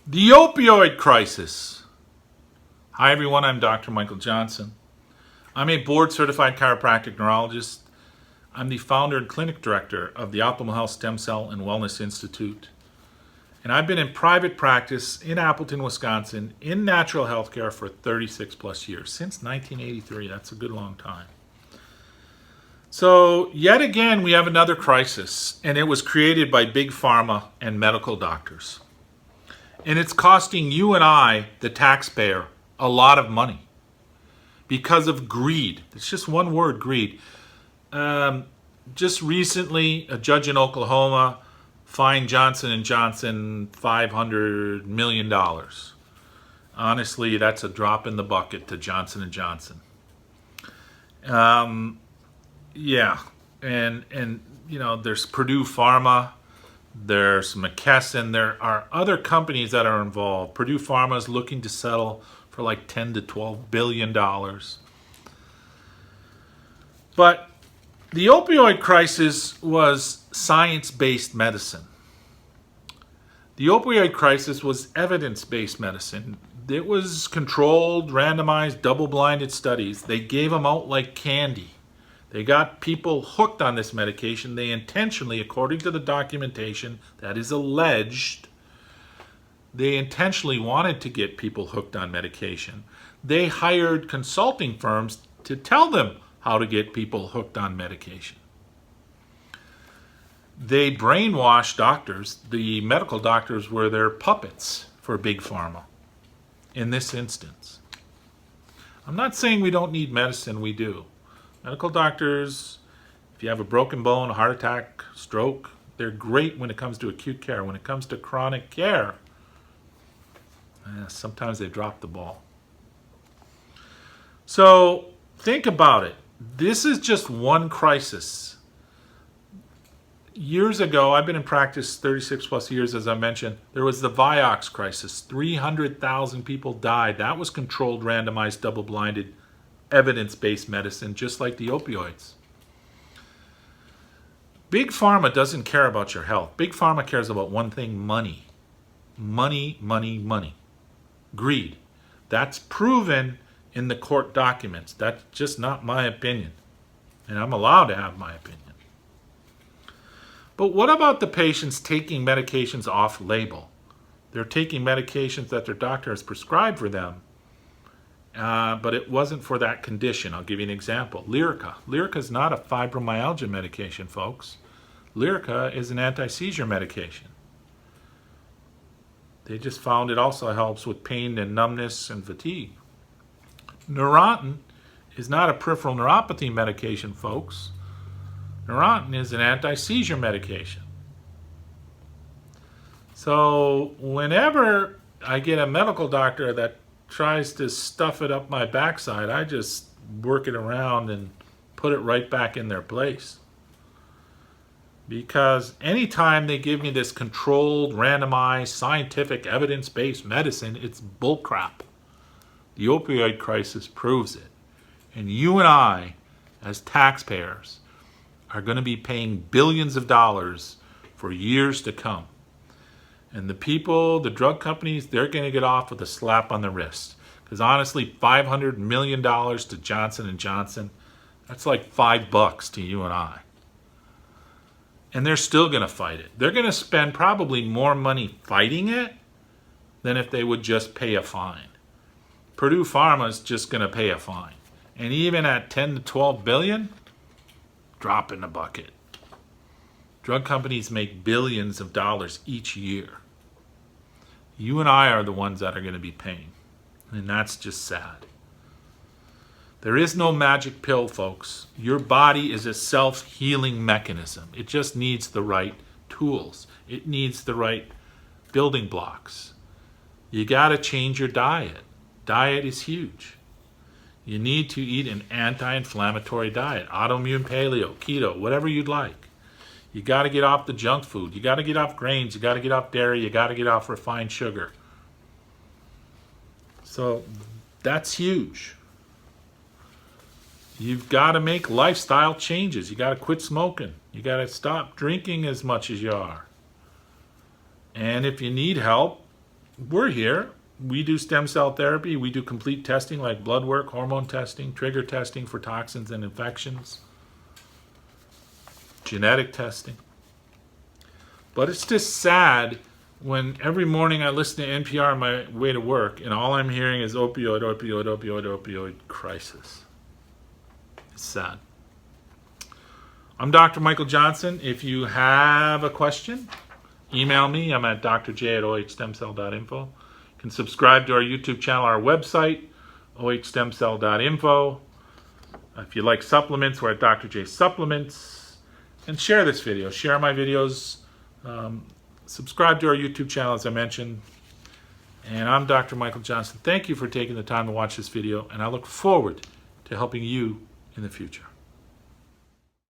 The opioid crisis. Hi everyone, I'm Dr. Michael Johnson. I'm a board-certified chiropractic neurologist. I'm the founder and clinic director of the Optimal Health Stem Cell and Wellness Institute. And I've been in private practice in Appleton, Wisconsin, in natural healthcare for 36 plus years, since 1983. That's a good long time. So, yet again, we have another crisis, and it was created by big pharma and medical doctors. And it's costing you and I, the taxpayer, a lot of money because of greed. It's just one word, greed. Just recently, a judge in Oklahoma fined Johnson & Johnson $500 million. Honestly, that's a drop in the bucket to Johnson & Johnson. Yeah, and you know, there's Purdue Pharma. There's McKesson. There are other companies that are involved. Purdue Pharma is looking to settle for like $10 to $12 billion. But the opioid crisis was science-based medicine. The opioid crisis was evidence-based medicine. It was controlled, randomized, double-blinded studies. They gave them out like candy. They got people hooked on this medication. They intentionally, according to the documentation that is alleged, they intentionally wanted to get people hooked on medication. They hired consulting firms to tell them how to get people hooked on medication. They brainwashed doctors. The medical doctors were their puppets for big pharma in this instance. I'm not saying we don't need medicine, we do. Medical doctors, if you have a broken bone, a heart attack, stroke, they're great when it comes to acute care. When it comes to chronic care, sometimes they drop the ball. So think about it. This is just one crisis. Years ago, I've been in practice 36 plus years, as I mentioned, there was the Vioxx crisis. 300,000 people died. That was controlled, randomized, double-blinded, evidence-based medicine, just like the opioids. Big pharma doesn't care about your health. Big pharma cares about one thing: money. Money, money, money. Greed. That's proven in the court documents. That's just not my opinion. And I'm allowed to have my opinion. But what about the patients taking medications off label? They're taking medications that their doctor has prescribed for them, but it wasn't for that condition. I'll give you an example. Lyrica. Lyrica is not a fibromyalgia medication, folks. Lyrica is an anti-seizure medication. They just found it also helps with pain and numbness and fatigue. Neurontin is not a peripheral neuropathy medication, folks. Neurontin is an anti-seizure medication. So whenever I get a medical doctor that tries to stuff it up my backside, I just work it around and put it right back in their place. Because anytime they give me this controlled, randomized, scientific, evidence-based medicine, it's bullcrap. The opioid crisis proves it. And you and I, as taxpayers, are going to be paying billions of dollars for years to come. And the people, the drug companies, they're going to get off with a slap on the wrist. Because honestly, $500 million to Johnson & Johnson, that's like $5 to you and I. And they're still going to fight it. They're going to spend probably more money fighting it than if they would just pay a fine. Purdue Pharma is just going to pay a fine. And even at 10 to 12 billion, drop in the bucket. Drug companies make billions of dollars each year. You and I are the ones that are going to be paying. And that's just sad. There is no magic pill, folks. Your body is a self-healing mechanism. It just needs the right tools. It needs the right building blocks. You got to change your diet. Diet is huge. You need to eat an anti-inflammatory diet, autoimmune paleo, keto, whatever you'd like. You got to get off the junk food. You got to get off grains. You got to get off dairy. You got to get off refined sugar. So that's huge. You've got to make lifestyle changes. You got to quit smoking. You got to stop drinking as much as you are. And if you need help, we're here. We do stem cell therapy. We do complete testing like blood work, hormone testing, trigger testing for toxins and infections, genetic testing. But it's just sad when every morning I listen to NPR on my way to work and all I'm hearing is opioid, opioid, opioid, opioid crisis. It's sad. I'm Dr. Michael Johnson. If you have a question, email me. I'm at drj@ohstemcell.info. You can subscribe to our YouTube channel, our website, ohstemcell.info. If you like supplements, we're at Dr. J Supplements. And share this video. Share my videos. Subscribe to our YouTube channel, as I mentioned. And I'm Dr. Michael Johnson. Thank you for taking the time to watch this video, and I look forward to helping you in the future.